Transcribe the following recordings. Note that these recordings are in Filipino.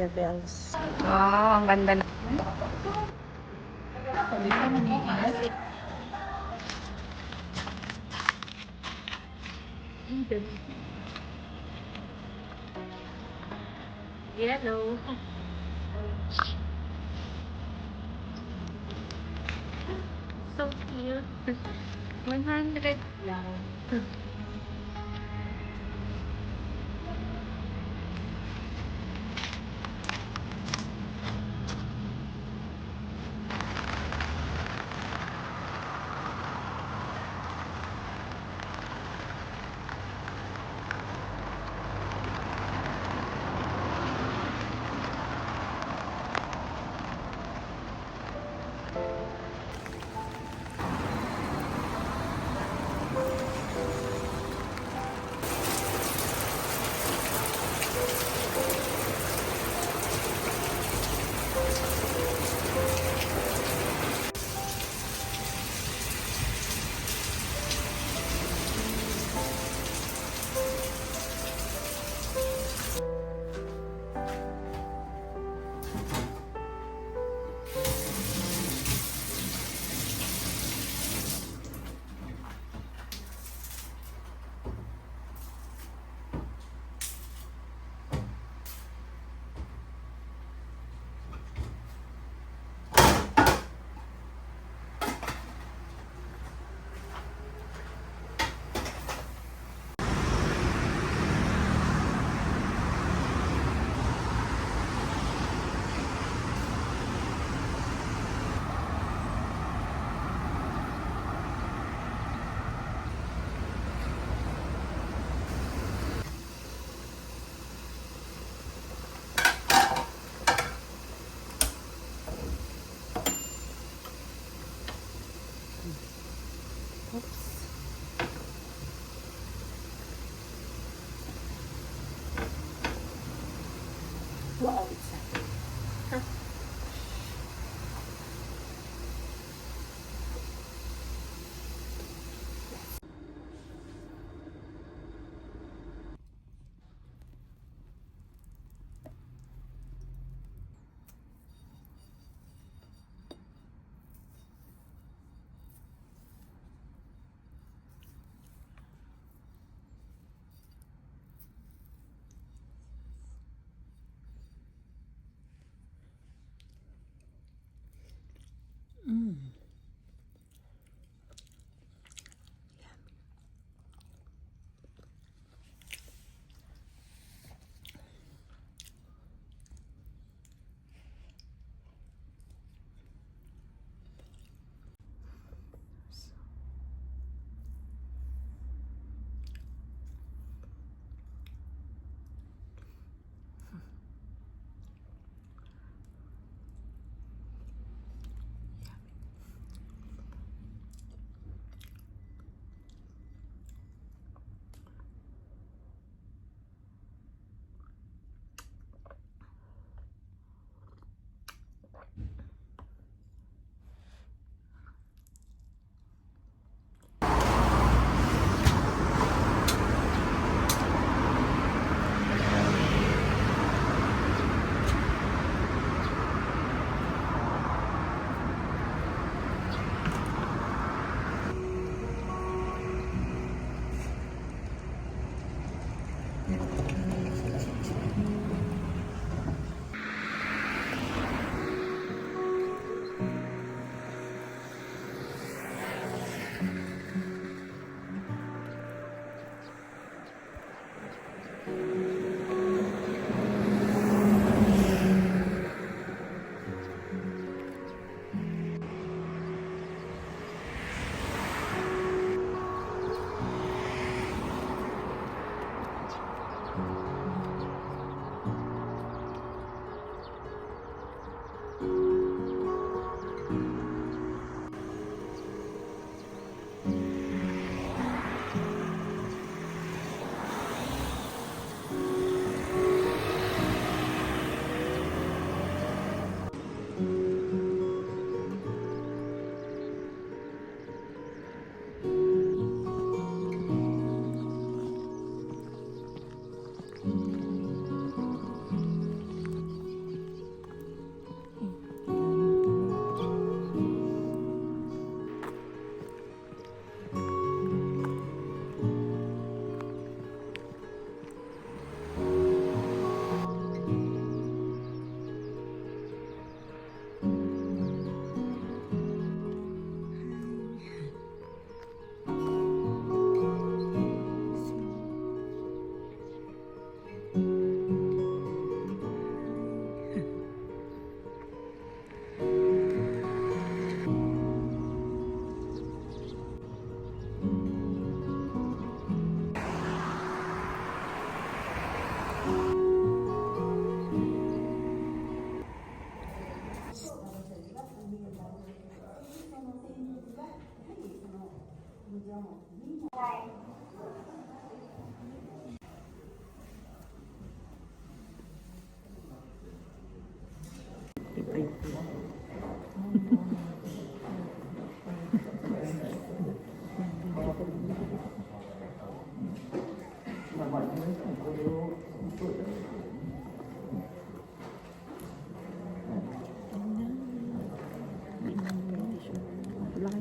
the bells. Wow, ang ganda na. Yellow. So cute. 100 lang.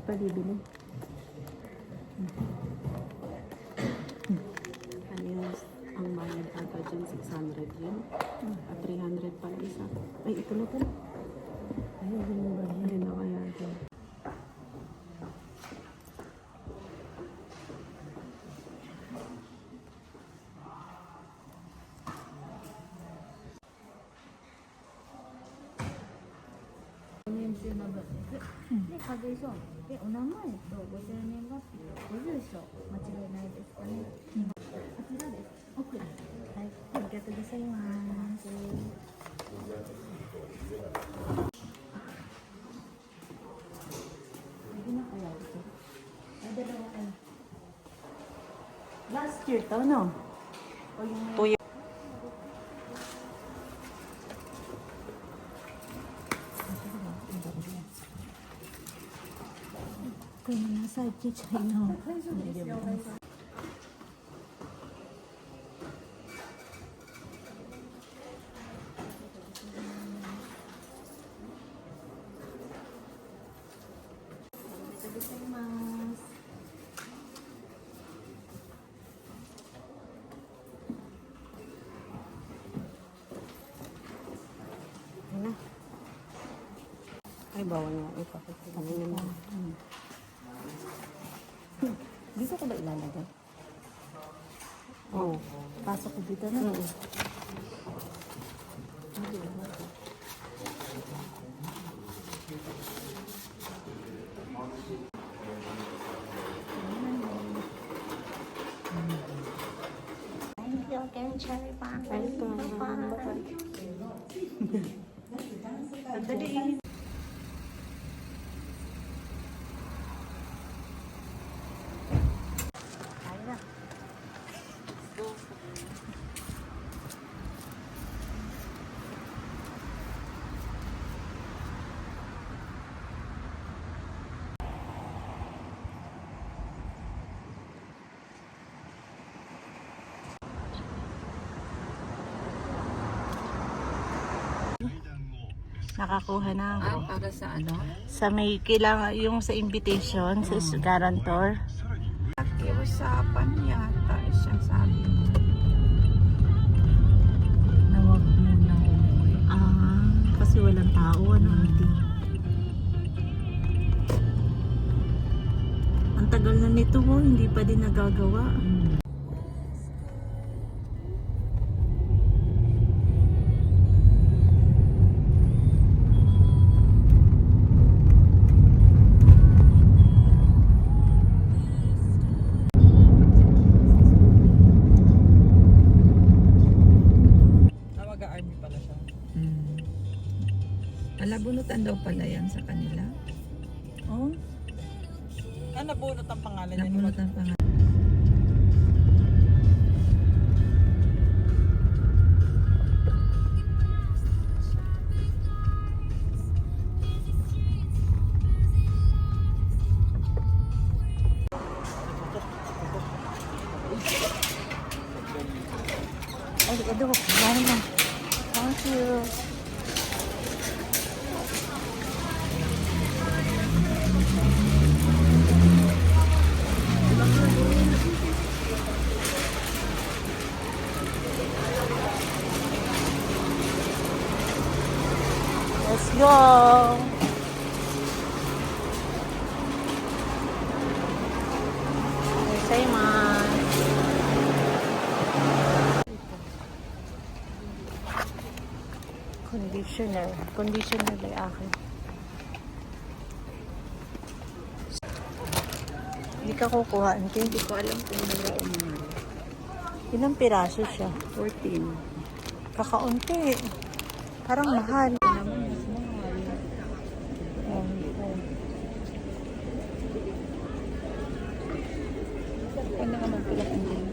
pa bibili. Ayos. Ang bayad ata dyan, 600 yun. At 300 pa isa. Ay, ito na pala. Ayun, yung bayad. Hindi na kaya dyan. Last year to, no? 2 years. Kaya nasa China. Ay, bawal nga. Ipakita mo. Dito ko ba ilalagay? Oo. Pasok ko dito na. Thank you again, Cherry Pie. Bye-bye. Nakakuha na ako. Para sa ano? Sa may kailangan, yung sa invitation, sa guarantor. Nakiusapan yata siyang sabi mo. Na wag mo na umuwi. Kasi walang tao, ano, hindi. Ang tagal na nito mo, hindi pa din nagagawa. Army pala siya. Alabunutan daw pala yan sa kanila. Oh, Nabunot ang pangalan niya. Nabunutan pa nga. ay, ito, kumain na. Thank you. Let's go. Conditioner by akin. Hindi ka kukuha, Hindi ko alam kung mura o mahal. ilang piraso siya? 14. Kakaunti. Parang mahal. Naman mas mahal. Ano naman pala kung din?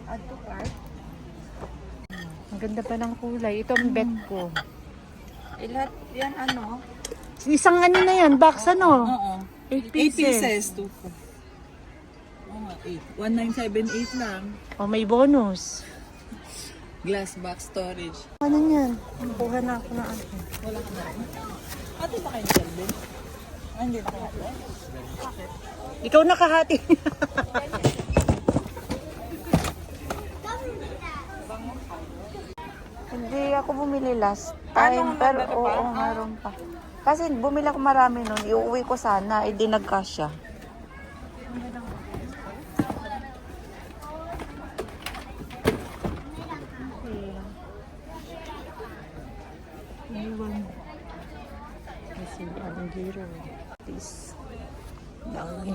Add to cart? Ang ganda pa ng kulay. Ito ang bet ko. Lahat yan ano? Isang ano na yan, box ano? Oo. 8 8 pieces. pieces. Oo nga, 1978 lang. O, may bonus. Glass box storage. Ano yan? Kuha na ako na ano. Wala ka na rin. Ate ba kayo ni Kelvin? Ah, hindi na kayo. Bakit? Ikaw nakahati. Hindi ako bumili last time, pero oo, meron pa. Kasi bumili ako marami nun, iuwi ko sana, hindi nagkasya. Kasi anong giro. Please. Dami.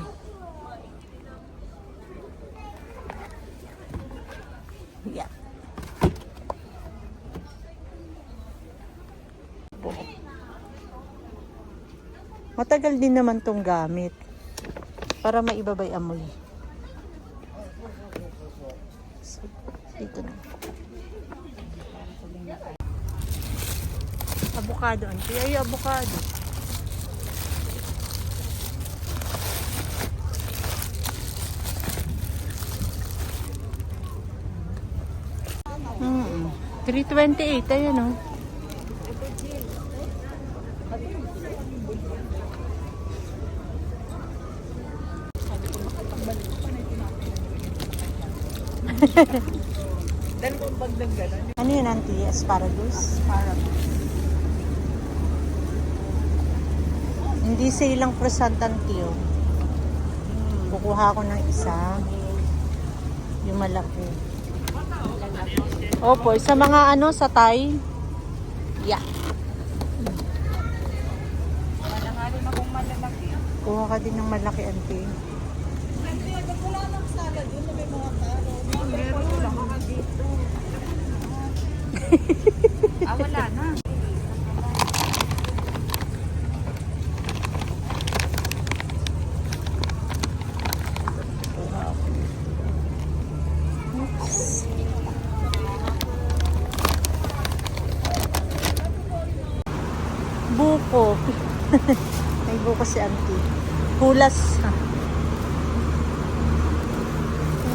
Yeah. Matagal din naman tong gamit para maibabay amoy. So, dito na. Avocado, auntie. Ay, avocado. Mm. 328, ayan o. Dahil kung pagdagdagan. Ano yun, auntie? Asparagus? Hindi silang chrysanthemum. Kukuha ko ng isa. Yung malaki. Opo, sa mga ano, sa Thai. Yeah. Malangarin akong malalaki. Kuha ka din ng malaki, auntie. Wala nang salad yun na may mga taro. Meron lang ako dito. Wala na. Buko. May buko si auntie. Hulas.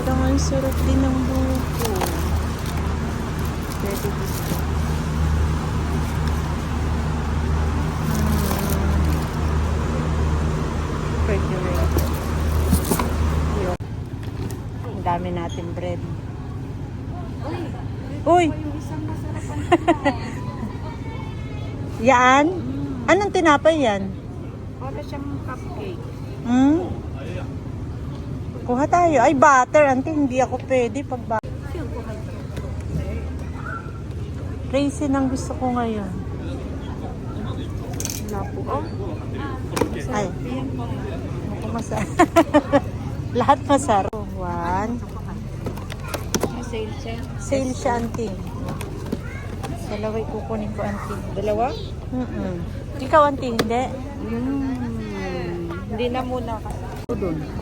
Parang ang sarap din ng buko. Pwede dito. Refrigerator. Yun. Ang dami natin bread. Uy! Yan? Anong tinapay yan? Wala siyang cupcake. Hmm? Kuha tayo. Ay, butter. Auntie, hindi ako pwede pag butter. Raisin ang gusto ko ngayon. Wala po. Oh, Ay. Ako masarap. Lahat masarap. One. sale siya. Sale siya, auntie. Dalawa'y kukunin ko, auntie. Dalawa? Ikaw, auntie, hindi? Hindi na muna kasi.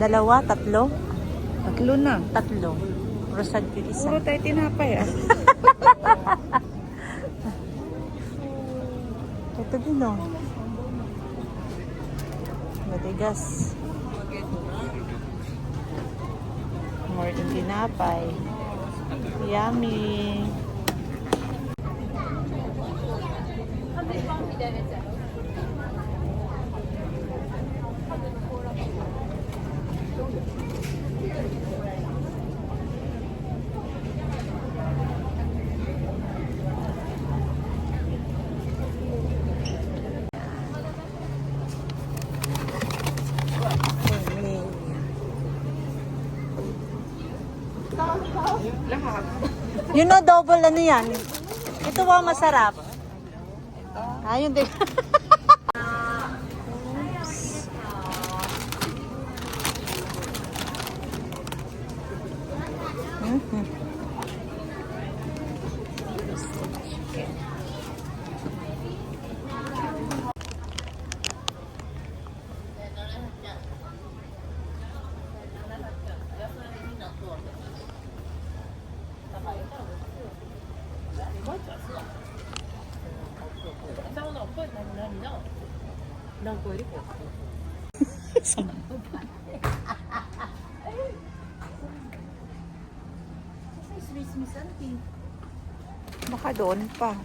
Dalawa, tatlo? Tatlo na. Tatlo. Rosad ko isa. Puro tayo tinapay ah. Ito din, oh. Matigas. More in tinapay. Yummy. You know, double ano yan? Ito ba masarap? Ayun din. Baka doon pa.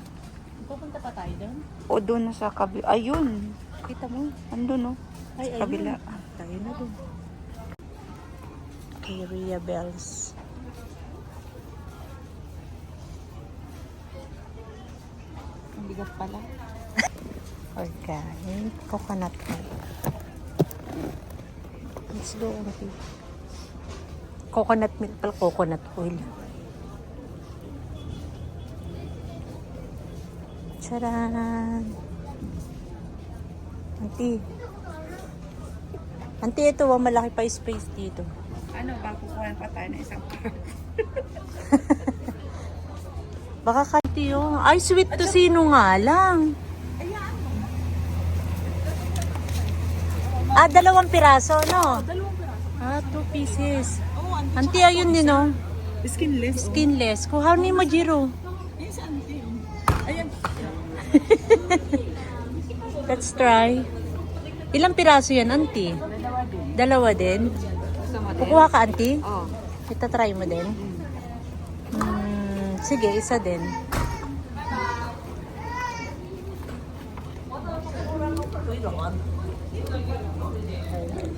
Pupunta pa tayo doon. O doon na sa kabila. Ayun. Kita mo? Andun, no? Ay, Sa kabila. Tayo na doon. Area bells. Ang bigat pala. Organic coconut oil. Let's go, Auntie. Coconut milk pala, coconut oil. Charan! Auntie, ito, malaki pa yung space dito. Ano ba? Kukuha pa tayo ng isang part. Baka kanti yun. Ay, sweet to sino nga lang. Ah, 2 piraso, no? 2 piraso. Ah, 2 pieces. Oo, Auntie. Auntie, ayun din, no? Skinless. Skinless. Kuhanin mo, Jiro. Ayun si Auntie. Ayan. Let's try. Ilang piraso yan, Auntie? 2 din. Kukuha ka, Auntie? Oo. Ito, try mo din. Sige, isa din.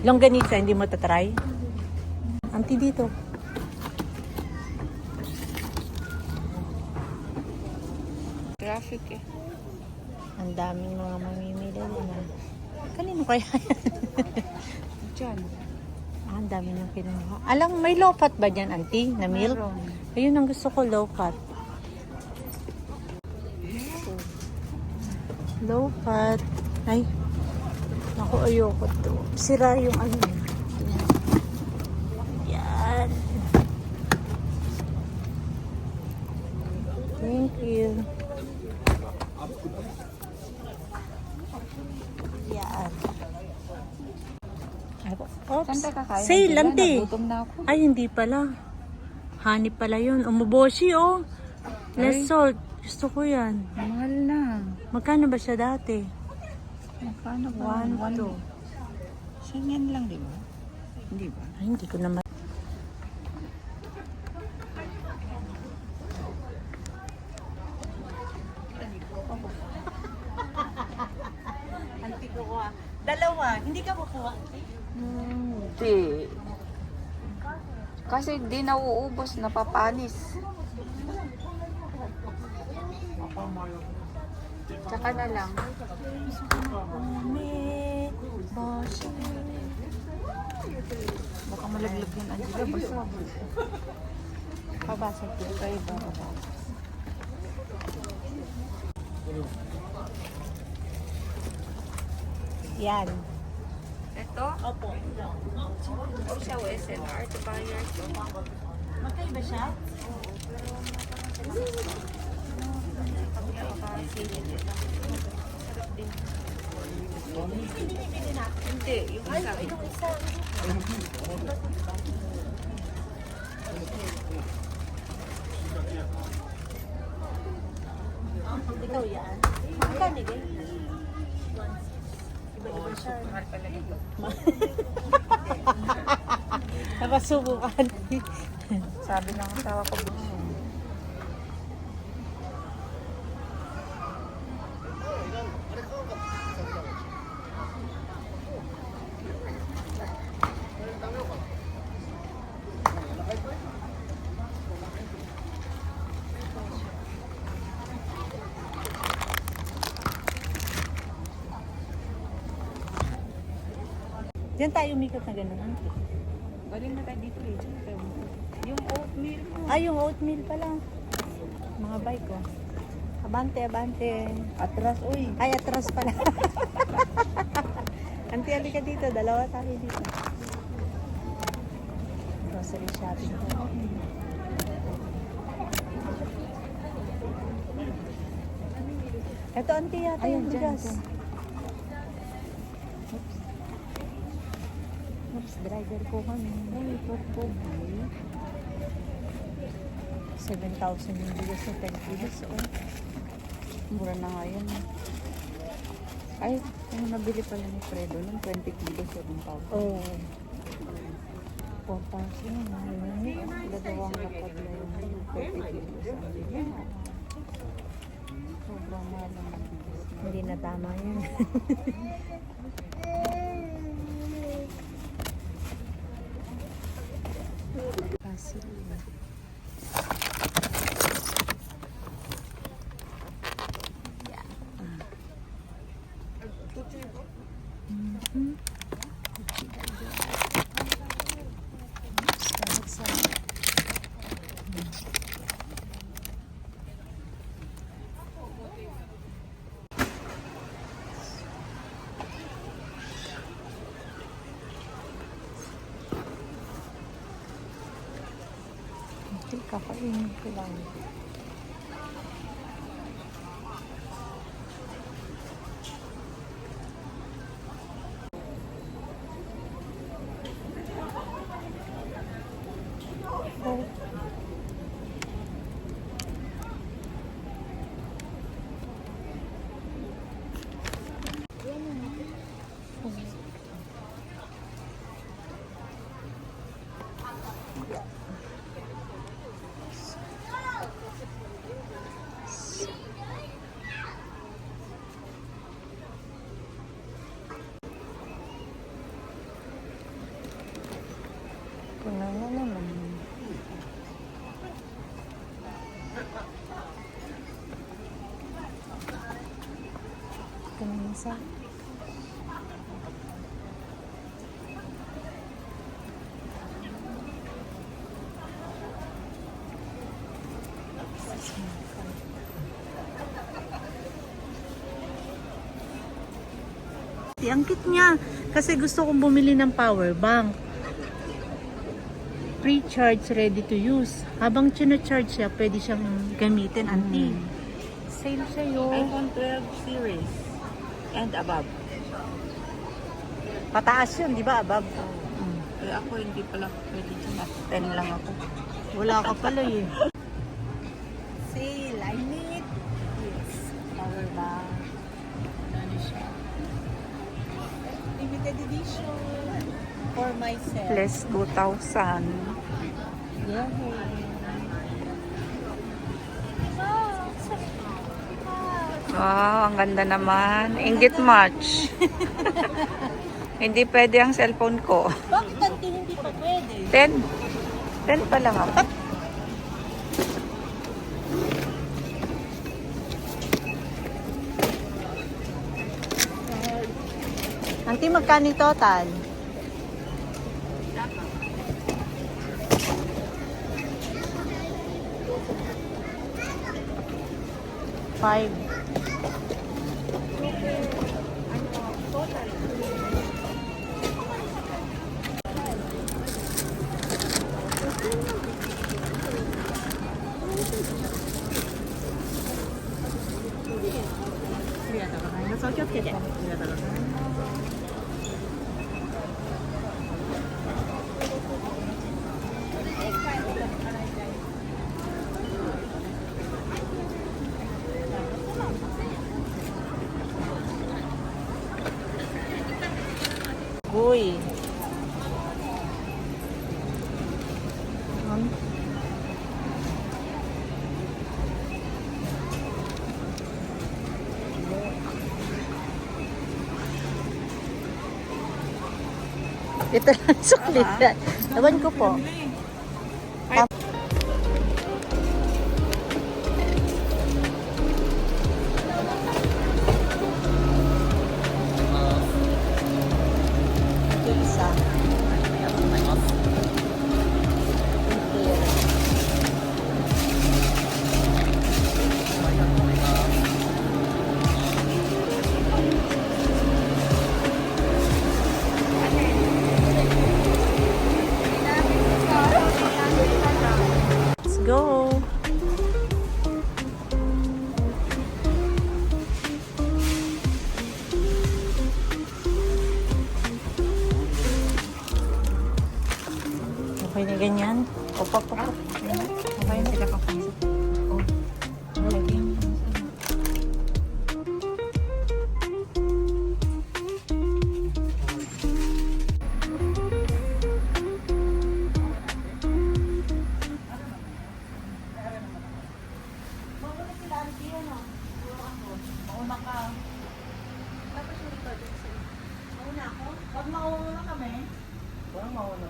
Longganisa, hindi mo tatry? Auntie, dito. Graphic eh. Ang daming mga mamimili na. Kanino kaya yan? Diyan. Ang dami nang kinuha. Alang, may low fat ba dyan, Auntie? Na milk? Ayun ang gusto ko, low fat. Low fat. Ay. Naku, ayoko to. Sira yung ano. Yan. Thank you. Yan. Oops. Saan tayo kakain? Sale, Auntie. Nagutom na ako. Ay, hindi pala. Honey pala yun. Umuboshi, oh. Less salt. Gusto ko yan. Mahal na. Magkano ba siya dati? Magkano ba? 1, 2. Ganyan lang, di ba? Hindi ba? Ay, hindi ko naman. Auntie ko kuha. 2. Hindi ka kukuha. Hindi. Kasi di nauubos, napapanis. Tsaka na lang. Baka malaglag yan, Angela. Basta. Pabasa ko. Kayo ba? Yan. Ito? Opo. Ito siya o SNR to buyers. Magkaiba siya? Hindi, yung isa. Yung isa. Ikaw yan. Magkano din? Iba-iba siya. Nakasubukan. Sabi ng asawa ko, gusto. Diyan tayo umikot na gano'n. Galing na tayo dito eh. Yung oatmeal mo. Ay, yung oatmeal pala. Mga bike ko. Abante, abante. Atras, uy. Ay, atras pala. Auntie, halika dito. 2 tayo dito. Grocery shopping ko. Ito, Auntie, yata yung bigas. Oops, driver ko kami. Ay, po. 7,000 yung bigas na 10 kilos. Oh. Mura na nga yan. Ay, kung nabili pala ni Fredo ng 20 kilos, 7,000. Oh. 4,000 na. Dalawang lapad na yung 30 kilos. Sobrang mahal naman. Hindi na tama yan. Kasi, kakainin ko lang. Oh. Puno na naman. Kanisa. Ang cute niya. Kasi gusto kong bumili ng power bank. Pre-charge, ready to use. Habang charge siya, pwede siyang gamitin, auntie. Sale sa'yo. iPhone 12 series and above. Pataas yun, di ba? Above. Kaya ako hindi pala pwede dyan. 10 lang ako. Wala ka pala eh. Sale, I need this power bank. Ano siya? Limited edition for myself. Less 2,000. Yeah. Wow, ang ganda naman. Inggit much. Hindi pwede ang cellphone ko. Bakit auntie hindi pa pwede? 10. 10 pa lang ako. Auntie, magkano yung total? Five. Uy. Ito lang suklit. Ewan ko po. Ito isa. Let's go. Okay na ganyan. Opa. Okay na sila kapansin.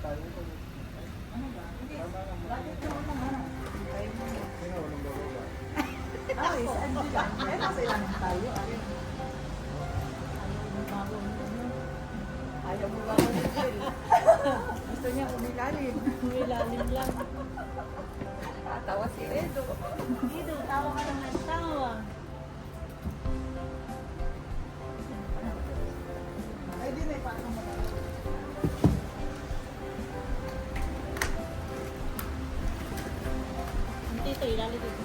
Ay, saan dyan? Eh, nasa ilalim tayo. Ayaw mo ba mag-chill? Gusto niya umilalim. Umilalim lang. Tatawa si Edo. Dito, tawa ka lang ng tawa. Ay, di na paano mo na. Dito, ilalim dito.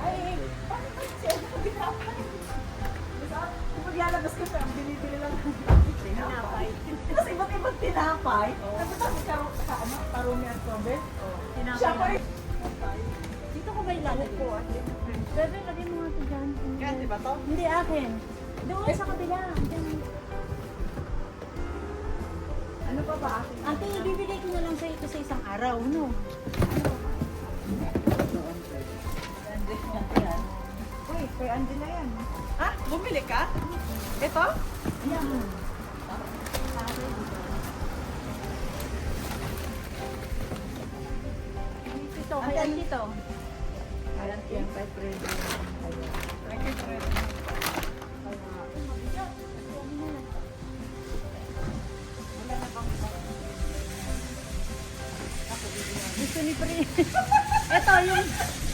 Ay, paano ba si Edo kung tinapay? Kung maglalabas ka pa, ang binibili lang ng tinapay. Tapos iba't ibang tinapay. Tapos sabi ka, parumi at sobe. Siya pa rin. Dito ko ba ilalagay? Bebe, lagay mo nga ito dyan. Yan, di ba to? Hindi, akin. Doon sa kabila. Dyan. Ano pa ba akin? Ate, ibibigay ko na lang sa ito sa isang araw, no? Uy, kay Andy na yan. Ha? Bumili ka? Ito? Yan. Dito, kay Ann dito. Yan, kay Freddy. Kay Freddy. Gusto ni Pri. Ito, yung...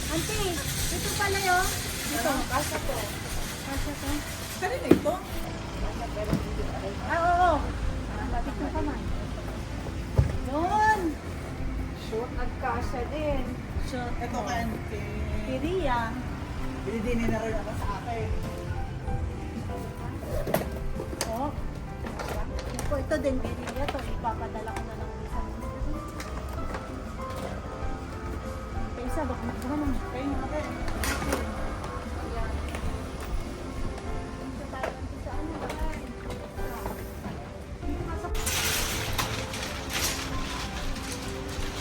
Auntie, ito pala yun. Ito, kasa to. Kasya to. Pero na ito? Ah, oo. Lapit na kamay. Yun. Sure, nagkasya din. Shot. Ito kay Auntie. Kiriya. Binidinin na rin ako sa akin. Oh. Ito, ito din kiriya to. Ipapadala ko na lang isang. Ito isa, baka naman. Kayo na rin.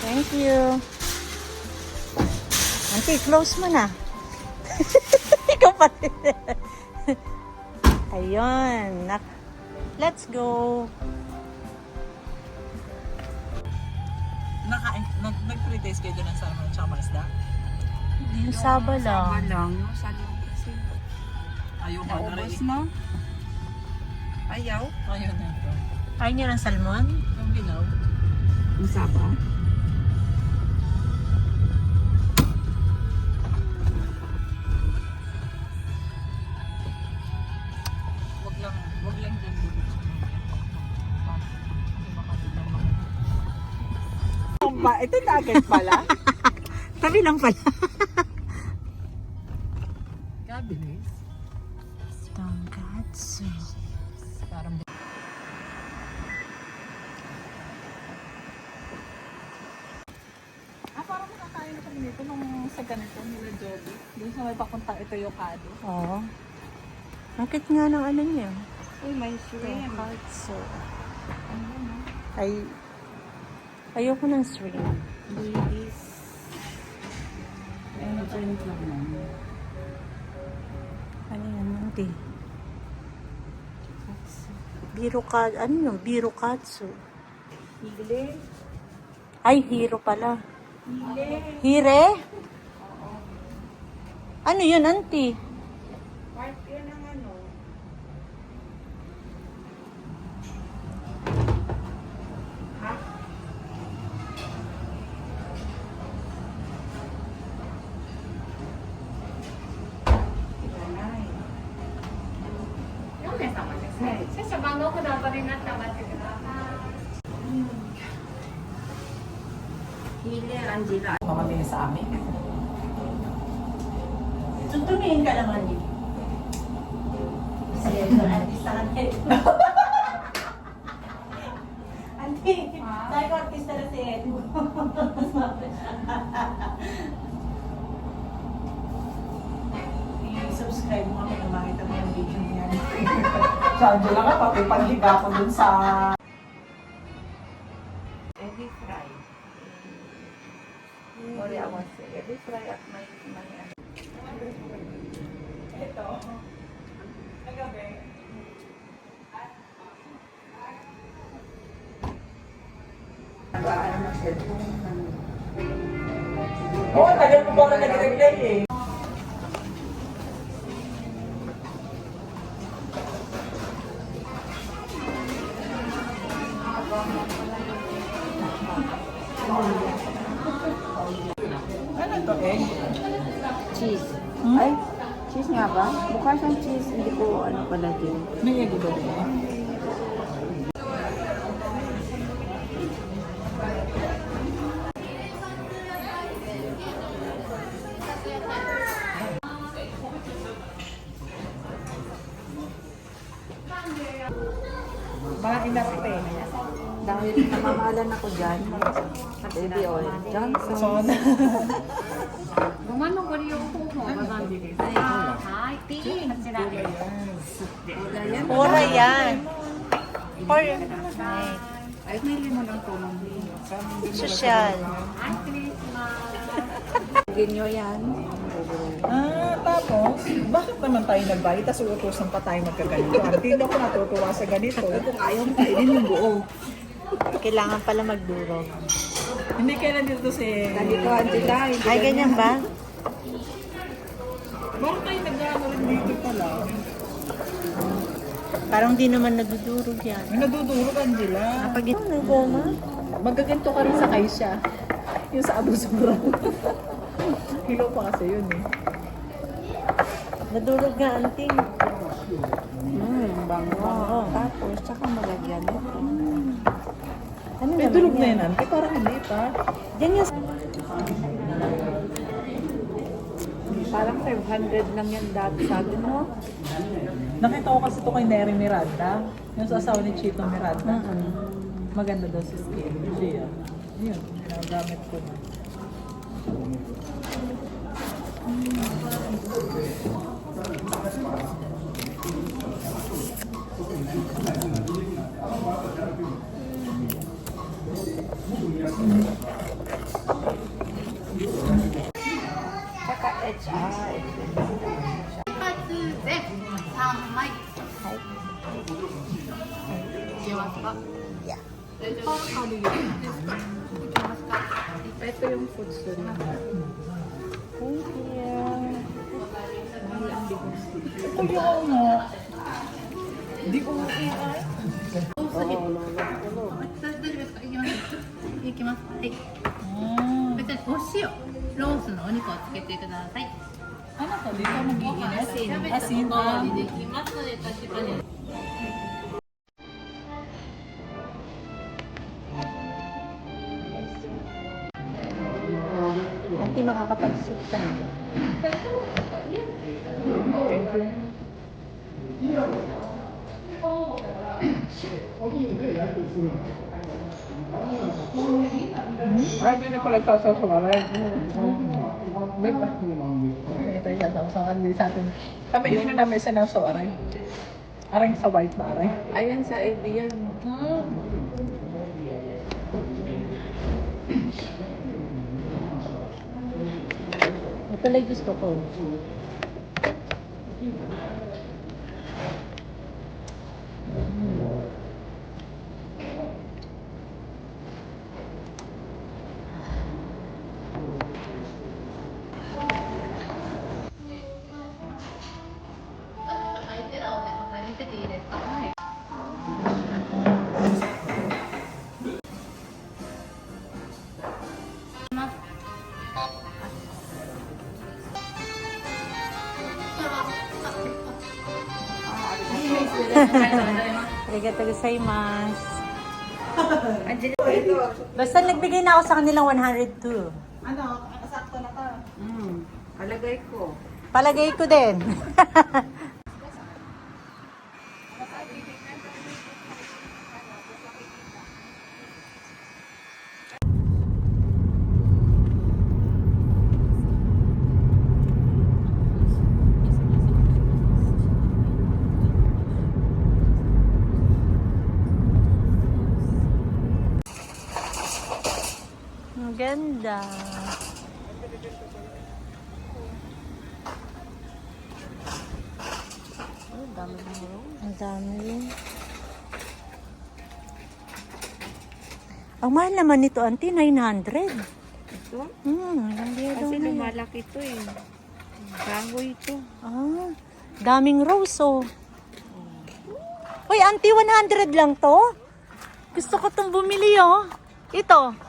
Thank you. Auntie, close mo na. Ikaw pa rin. Ayun. Let's go. Nag-pre-taste kayo doon ng salmon at saka maisda? Yung saba lang. lang. Yung salmon kasi. Ayaw mo na rin. na. Ayaw? Ayaw na ito. Ayaw niyo ng salmon? Yung ginaw. Yung saba? Wag lang dyan dito. Ito nugget pala? Tabi lang pala. Kabilis. Tonkatsu. Parang parang nakakain na kami nito nung sa ganito nila Joby. Doon sa may papuntang ito yung kado. Oo. Bakit nga ng ano niya? Uy, may shrimp. Tonkatsu. Ayoko ng shrimp. Ladies. Ayun, drink lang naman. Ano yan, auntie? Ano yung birokatsu? Hile. Ay, hiro pala. Hile. Hire? Ano yun, auntie? Part yun ng ano. Ha? Hile, Angela. Mamamili sa amin. Tutumihin ka lang, auntie. Sige, artist na auntie. Auntie, tayo ko artista na si Ed. I-subscribe mo kami na makita mo yung video niya. Sa Angela nga, pati paghiga ko dun sa... Ebi fry. Sorry, I want to say ebi fry at may ano. Ito. Oo, tagal mo ba nag-reply eh. Ano to eh? Cheese. Ay, cheese nga ba? Mukha siyang cheese. Hindi ko ano pala din. May egg ba din? Mga inarte. Dahil namamahalan ako dyan. Baby oil. Johnson. Son. ごまのご利用方法をご存知ですか？はい、こちらです。 Mura yan. For, Ay, may mo lang po. social. はい、失礼します。 Ginyo yan. Tapos, bakit naman tayo nagbayad? Tapos uutusan pa tayo magkaganito. Hindi ako natutuwa sa ganito. Ayaw mo kainin yung buo. Kailangan pala magdurog. Hindi kailan dito si... Ganito, Angela. Hindi Ay, ganyan ba? Bakit tayo nag-ano rin dito pala? Parang di naman nagdudurog yan. May nadudurog, Angela. Kapag ito, nagana. Magaganto ka rin sa kaisya. Yung sa abusura. Kilo pa kasi yun eh. Nadurog nga, anting. Bango. Oo. Tapos, tsaka malagyan mo. Ano May naman durog na yan? yun, Auntie. Parang hindi pa. Yan yung... Parang 500 lang yan dati sa atin, no? Nakita ko kasi ito kay Neri Miranda. Yung sa asawa ni Chito Miranda. Maganda daw si skin. Hindi yan. Yun, ginagamit ko na. Tsaka HR. 一発で3枚。いけますか？いや。大丈夫ですか？いけますか？ Ito yung food story. Thank you. Ito yung Di ko makikita. 大丈夫ですか？いきます。いきます。はい。こちらお塩、ロースのお肉をつけてください。 Ano to? Dito mag-iinit? キャベツ Asin と ah. でできますので確かに。 Anting makakapag-sit ka. Ay, hindi na pala sasawalan. Ito yan, sasawalan din sa atin. Kami yun na namin sa nasa aray. Aray sa white na aray. Ayan sa Evian. Ito lang gusto ko. Arigatou gozaimasu. Basta nagbigay na ako sa kanilang 102. Ano, sakto na ka. Alagay ko. Palagay ko din. Ang ganda. Ang dami ng rose. Ang dami. Ang mahal naman nito, auntie, 900. Ito? Ang liya daw Kasi na yan. lumalaki ito eh. Bago ito. Ah, daming rose, oh. Uy, auntie, 100 lang to? Gusto ko itong bumili, oh. Ito.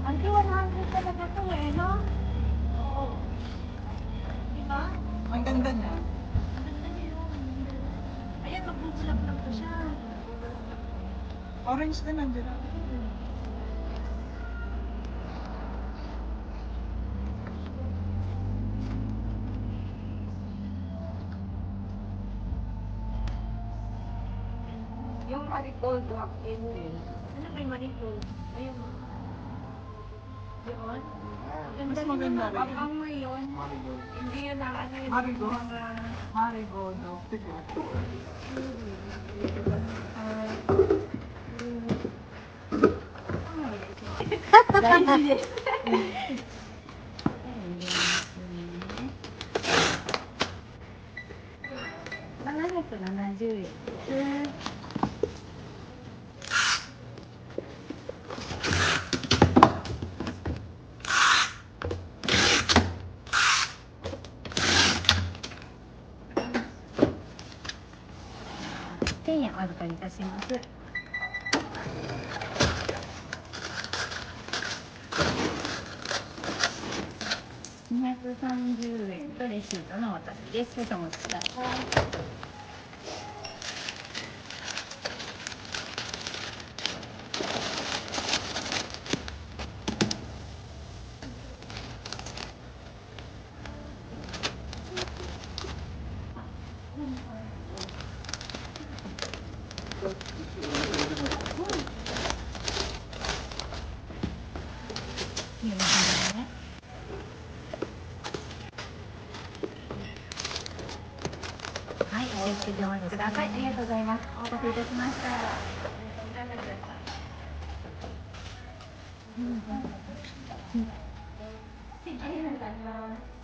Auntie, 100 talaga to eh, no? Oo. Diba? Ang ganda niya. Ayan, magbubulak-bulak pa siya. Orange na nandiyan. Yung marigold walk in din. Ano ba yung manifold? Ayun. Yun? Mas maganda rin. Ang ngayon, hindi yun ang ano yun. Marigold. Mga Marigold. Tignan. $770 円。1000円お預かりいたします。230円とレシートのお渡しです。少々お待ちください。はい、受付でお待ちください。ありがとうございます。お待たせいたしました。ありがとうございます。